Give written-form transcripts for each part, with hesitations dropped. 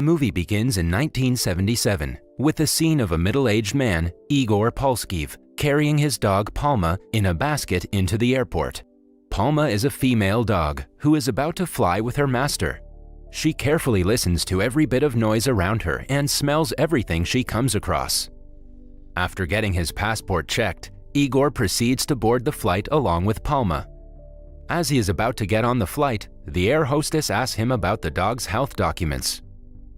The movie begins in 1977 with the scene of a middle-aged man, Igor Polskiv, carrying his dog Palma in a basket into the airport. Palma is a female dog who is about to fly with her master. She carefully listens to every bit of noise around her and smells everything she comes across. After getting his passport checked, Igor proceeds to board the flight along with Palma. As he is about to get on the flight, the air hostess asks him about the dog's health documents.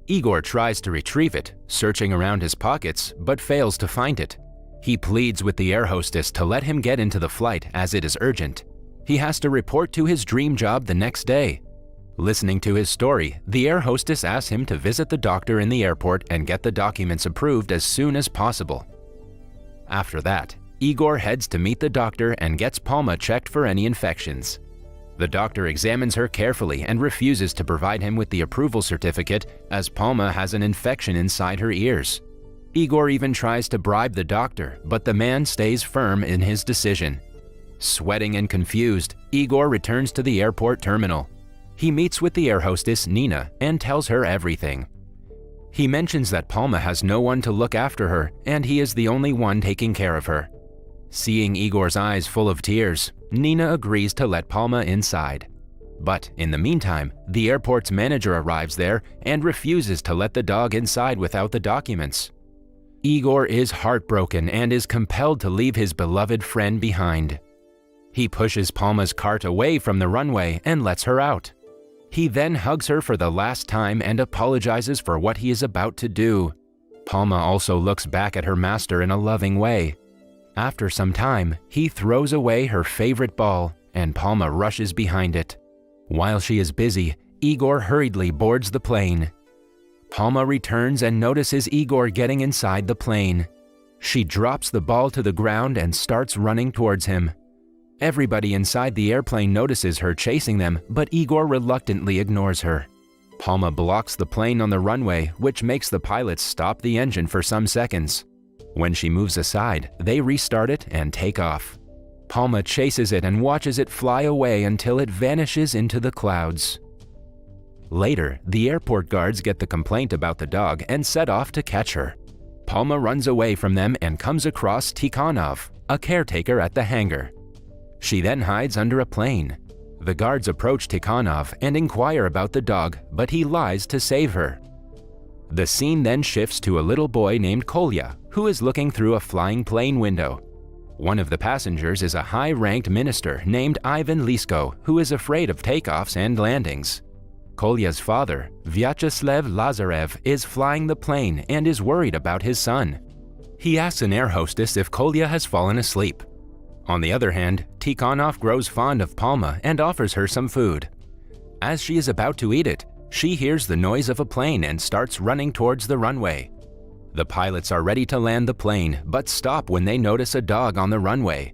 Igor tries to retrieve it, searching around his pockets, but fails to find it. He pleads with the air hostess to let him get into the flight as it is urgent. He has to report to his dream job the next day. Listening to his story, the air hostess asks him to visit the doctor in the airport and get the documents approved as soon as possible. After that, Igor heads to meet the doctor and gets Palma checked for any infections. The doctor examines her carefully and refuses to provide him with the approval certificate as Palma has an infection inside her ears. Igor even tries to bribe the doctor, but the man stays firm in his decision. Sweating and confused, Igor returns to the airport terminal. He meets with the air hostess, Nina, and tells her everything. He mentions that Palma has no one to look after her, and he is the only one taking care of her. Seeing Igor's eyes full of tears, Nina agrees to let Palma inside. But in the meantime, the airport's manager arrives there and refuses to let the dog inside without the documents. Igor is heartbroken and is compelled to leave his beloved friend behind. He pushes Palma's cart away from the runway and lets her out. He then hugs her for the last time and apologizes for what he is about to do. Palma also looks back at her master in a loving way. After some time, he throws away her favorite ball, and Palma rushes behind it. While she is busy, Igor hurriedly boards the plane. Palma returns and notices Igor getting inside the plane. She drops the ball to the ground and starts running towards him. Everybody inside the airplane notices her chasing them, but Igor reluctantly ignores her. Palma blocks the plane on the runway, which makes the pilots stop the engine for some seconds. When she moves aside, they restart it and take off. Palma chases it and watches it fly away until it vanishes into the clouds. Later, the airport guards get the complaint about the dog and set off to catch her. Palma runs away from them and comes across Tikhonov, a caretaker at the hangar. She then hides under a plane. The guards approach Tikhonov and inquire about the dog, but he lies to save her. The scene then shifts to a little boy named Kolya, who is looking through a flying plane window. One of the passengers is a high-ranked minister named Ivan Lisko, who is afraid of takeoffs and landings. Kolya's father, Vyacheslav Lazarev, is flying the plane and is worried about his son. He asks an air hostess if Kolya has fallen asleep. On the other hand, Tikhonov grows fond of Palma and offers her some food. As she is about to eat it, she hears the noise of a plane and starts running towards the runway. The pilots are ready to land the plane, but stop when they notice a dog on the runway.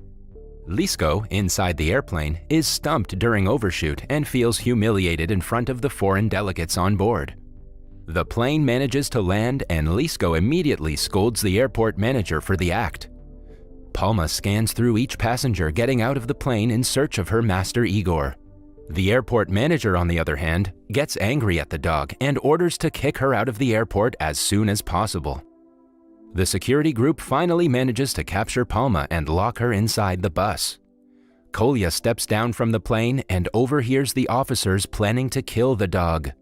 Lisko, inside the airplane, is stumped during overshoot and feels humiliated in front of the foreign delegates on board. The plane manages to land and Lisko immediately scolds the airport manager for the act. Palma scans through each passenger getting out of the plane in search of her master Igor. The airport manager, on the other hand, gets angry at the dog and orders to kick her out of the airport as soon as possible. The security group finally manages to capture Palma and lock her inside the bus. Kolya steps down from the plane and overhears the officers planning to kill the dog.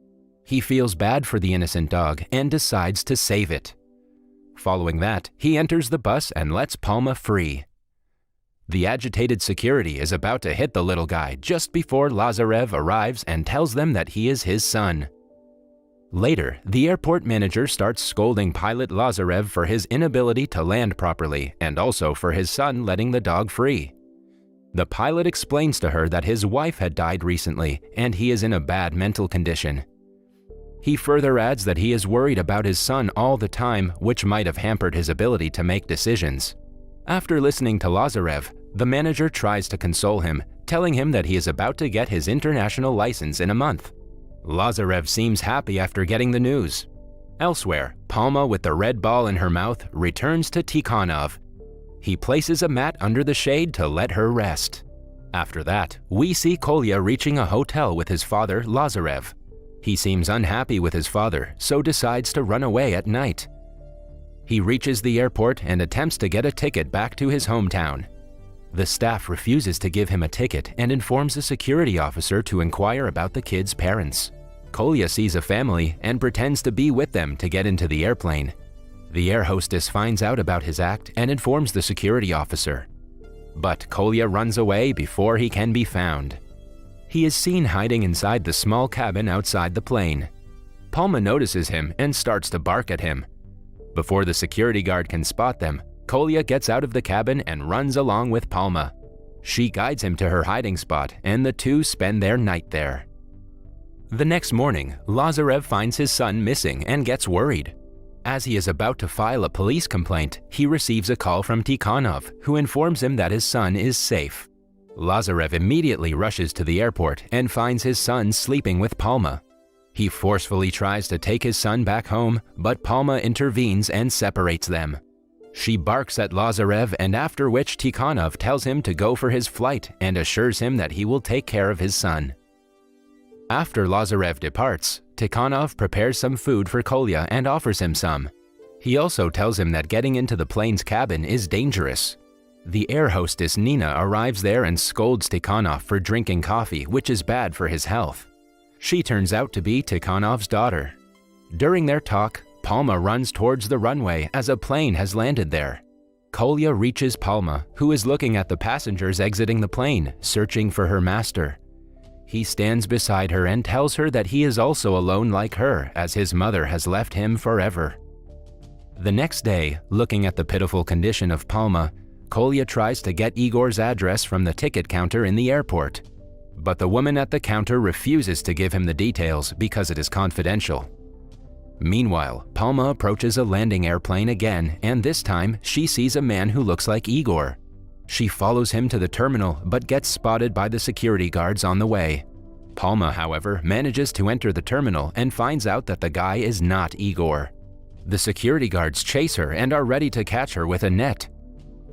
He feels bad for the innocent dog and decides to save it. Following that, he enters the bus and lets Palma free. The agitated security is about to hit the little guy just before Lazarev arrives and tells them that he is his son. Later, the airport manager starts scolding pilot Lazarev for his inability to land properly and also for his son letting the dog free. The pilot explains to her that his wife had died recently and he is in a bad mental condition. He further adds that he is worried about his son all the time, which might have hampered his ability to make decisions. After listening to Lazarev, the manager tries to console him, telling him that he is about to get his international license in a month. Lazarev seems happy after getting the news. Elsewhere, Palma, with the red ball in her mouth, returns to Tikhonov. He places a mat under the shade to let her rest. After that, we see Kolya reaching a hotel with his father, Lazarev. He seems unhappy with his father, so decides to run away at night. He reaches the airport and attempts to get a ticket back to his hometown. The staff refuses to give him a ticket and informs a security officer to inquire about the kid's parents. Kolya sees a family and pretends to be with them to get into the airplane. The air hostess finds out about his act and informs the security officer. But Kolya runs away before he can be found. He is seen hiding inside the small cabin outside the plane. Palma notices him and starts to bark at him. Before the security guard can spot them, Kolya gets out of the cabin and runs along with Palma. She guides him to her hiding spot, and the two spend their night there. The next morning, Lazarev finds his son missing and gets worried. As he is about to file a police complaint, he receives a call from Tikhonov, who informs him that his son is safe. Lazarev immediately rushes to the airport and finds his son sleeping with Palma. He forcefully tries to take his son back home, but Palma intervenes and separates them. She barks at Lazarev, and after which Tikhonov tells him to go for his flight and assures him that he will take care of his son. After Lazarev departs, Tikhonov prepares some food for Kolya and offers him some. He also tells him that getting into the plane's cabin is dangerous. The air hostess Nina arrives there and scolds Tikhonov for drinking coffee, which is bad for his health. She turns out to be Tikhonov's daughter. During their talk, Palma runs towards the runway as a plane has landed there. Kolya reaches Palma, who is looking at the passengers exiting the plane, searching for her master. He stands beside her and tells her that he is also alone like her, as his mother has left him forever. The next day, looking at the pitiful condition of Palma, Kolya tries to get Igor's address from the ticket counter in the airport. But the woman at the counter refuses to give him the details because it is confidential. Meanwhile, Palma approaches a landing airplane again, and this time she sees a man who looks like Igor. She follows him to the terminal but gets spotted by the security guards on the way. Palma, however, manages to enter the terminal and finds out that the guy is not Igor. The security guards chase her and are ready to catch her with a net.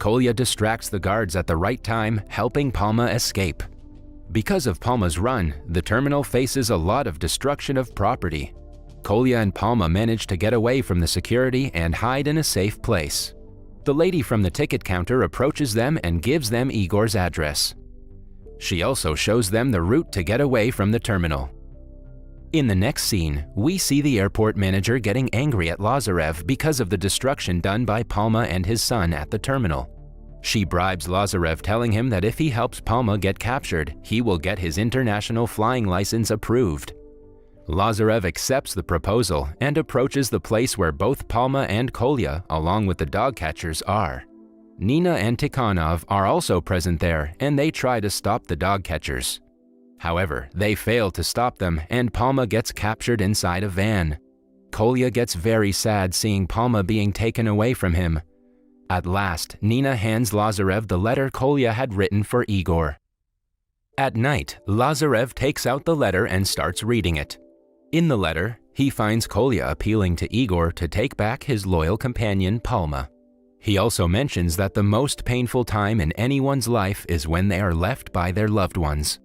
Kolya distracts the guards at the right time, helping Palma escape. Because of Palma's run, the terminal faces a lot of destruction of property. Kolya and Palma manage to get away from the security and hide in a safe place. The lady from the ticket counter approaches them and gives them Igor's address. She also shows them the route to get away from the terminal. In the next scene, we see the airport manager getting angry at Lazarev because of the destruction done by Palma and his son at the terminal. She bribes Lazarev, telling him that if he helps Palma get captured, he will get his international flying license approved. Lazarev accepts the proposal and approaches the place where both Palma and Kolya, along with the dog catchers, are. Nina and Tikhonov are also present there, and they try to stop the dog catchers. However, they fail to stop them, and Palma gets captured inside a van. Kolya gets very sad seeing Palma being taken away from him. At last, Nina hands Lazarev the letter Kolya had written for Igor. At night, Lazarev takes out the letter and starts reading it. In the letter, he finds Kolya appealing to Igor to take back his loyal companion Palma. He also mentions that the most painful time in anyone's life is when they are left by their loved ones.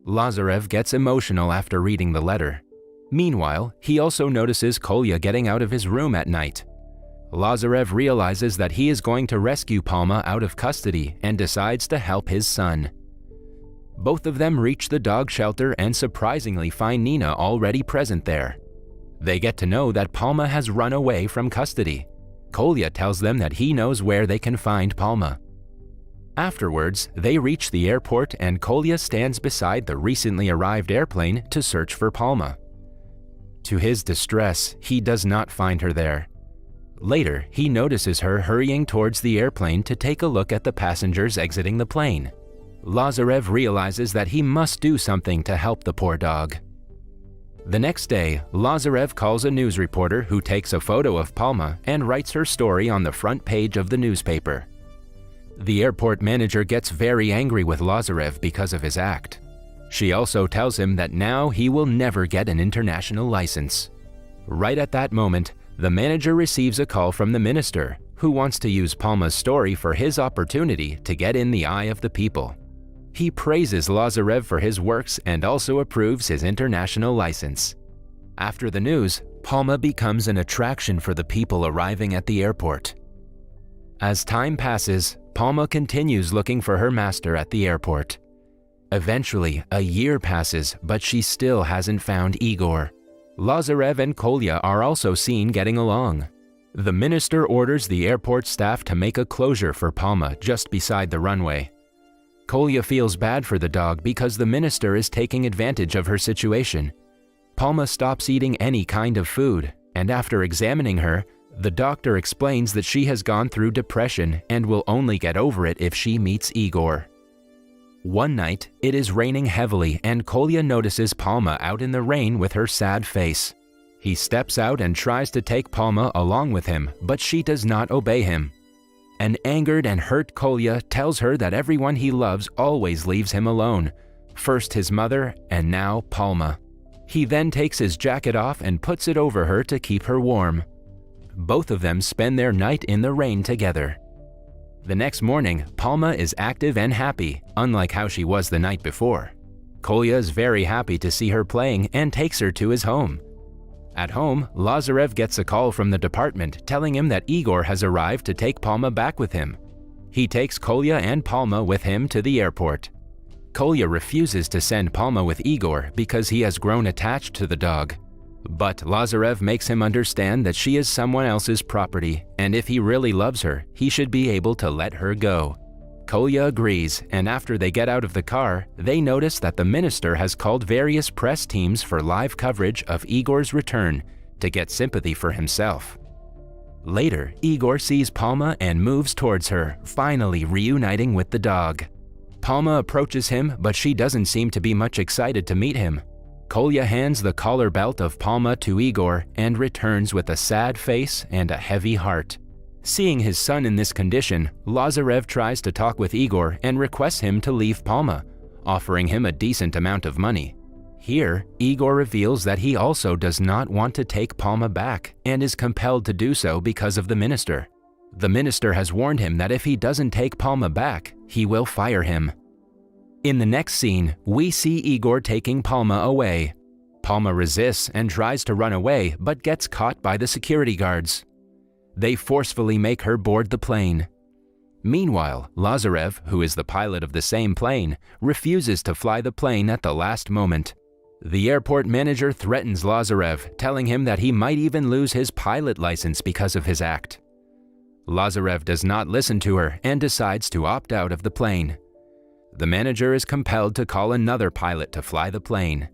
Lazarev gets emotional after reading the letter. Meanwhile, he also notices Kolya getting out of his room at night. Lazarev realizes that he is going to rescue Palma out of custody and decides to help his son. Both of them reach the dog shelter and surprisingly find Nina already present there. They get to know that Palma has run away from custody. Kolya tells them that he knows where they can find Palma. Afterwards, they reach the airport and Kolya stands beside the recently arrived airplane to search for Palma. To his distress, he does not find her there. Later, he notices her hurrying towards the airplane to take a look at the passengers exiting the plane. Lazarev realizes that he must do something to help the poor dog. The next day, Lazarev calls a news reporter who takes a photo of Palma and writes her story on the front page of the newspaper. The airport manager gets very angry with Lazarev because of his act. She also tells him that now he will never get an international license. Right at that moment, the manager receives a call from the minister, who wants to use Palma's story for his opportunity to get in the eye of the people. He praises Lazarev for his works and also approves his international license. After the news, Palma becomes an attraction for the people arriving at the airport. As time passes, Palma continues looking for her master at the airport. Eventually, a year passes, but she still hasn't found Igor. Lazarev and Kolya are also seen getting along. The minister orders the airport staff to make a closure for Palma just beside the runway. Kolya feels bad for the dog because the minister is taking advantage of her situation. Palma stops eating any kind of food, and after examining her, the doctor explains that she has gone through depression and will only get over it if she meets Igor. One night, it is raining heavily and Kolya notices Palma out in the rain with her sad face. He steps out and tries to take Palma along with him, but she does not obey him. An angered and hurt Kolya tells her that everyone he loves always leaves him alone, first his mother and now Palma. He then takes his jacket off and puts it over her to keep her warm. Both of them spend their night in the rain together. The next morning, Palma is active and happy, unlike how she was the night before. Kolya is very happy to see her playing and takes her to his home. At home, Lazarev gets a call from the department telling him that Igor has arrived to take Palma back with him. He takes Kolya and Palma with him to the airport. Kolya refuses to send Palma with Igor because he has grown attached to the dog. But Lazarev makes him understand that she is someone else's property, and if he really loves her, he should be able to let her go. Kolya agrees, and after they get out of the car, they notice that the minister has called various press teams for live coverage of Igor's return to get sympathy for himself. Later, Igor sees Palma and moves towards her, finally reuniting with the dog. Palma approaches him, but she doesn't seem to be much excited to meet him. Kolya hands the collar belt of Palma to Igor and returns with a sad face and a heavy heart. Seeing his son in this condition, Lazarev tries to talk with Igor and requests him to leave Palma, offering him a decent amount of money. Here, Igor reveals that he also does not want to take Palma back and is compelled to do so because of the minister. The minister has warned him that if he doesn't take Palma back, he will fire him. In the next scene, we see Igor taking Palma away. Palma resists and tries to run away but gets caught by the security guards. They forcefully make her board the plane. Meanwhile, Lazarev, who is the pilot of the same plane, refuses to fly the plane at the last moment. The airport manager threatens Lazarev, telling him that he might even lose his pilot license because of his act. Lazarev does not listen to her and decides to opt out of the plane. The manager is compelled to call another pilot to fly the plane.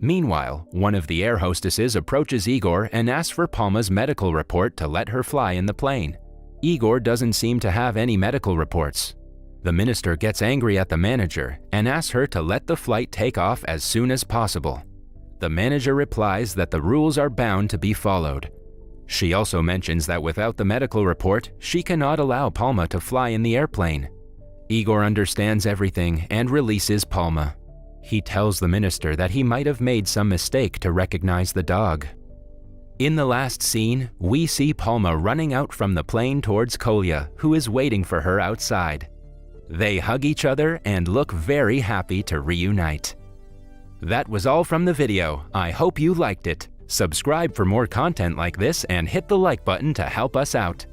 Meanwhile, one of the air hostesses approaches Igor and asks for Palma's medical report to let her fly in the plane. Igor doesn't seem to have any medical reports. The minister gets angry at the manager and asks her to let the flight take off as soon as possible. The manager replies that the rules are bound to be followed. She also mentions that without the medical report, she cannot allow Palma to fly in the airplane. Igor understands everything and releases Palma. He tells the minister that he might have made some mistake to recognize the dog. In the last scene, we see Palma running out from the plane towards Kolya, who is waiting for her outside. They hug each other and look very happy to reunite. That was all from the video. I hope you liked it. Subscribe for more content like this and hit the like button to help us out.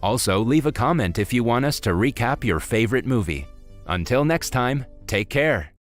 Also, leave a comment if you want us to recap your favorite movie. Until next time, take care.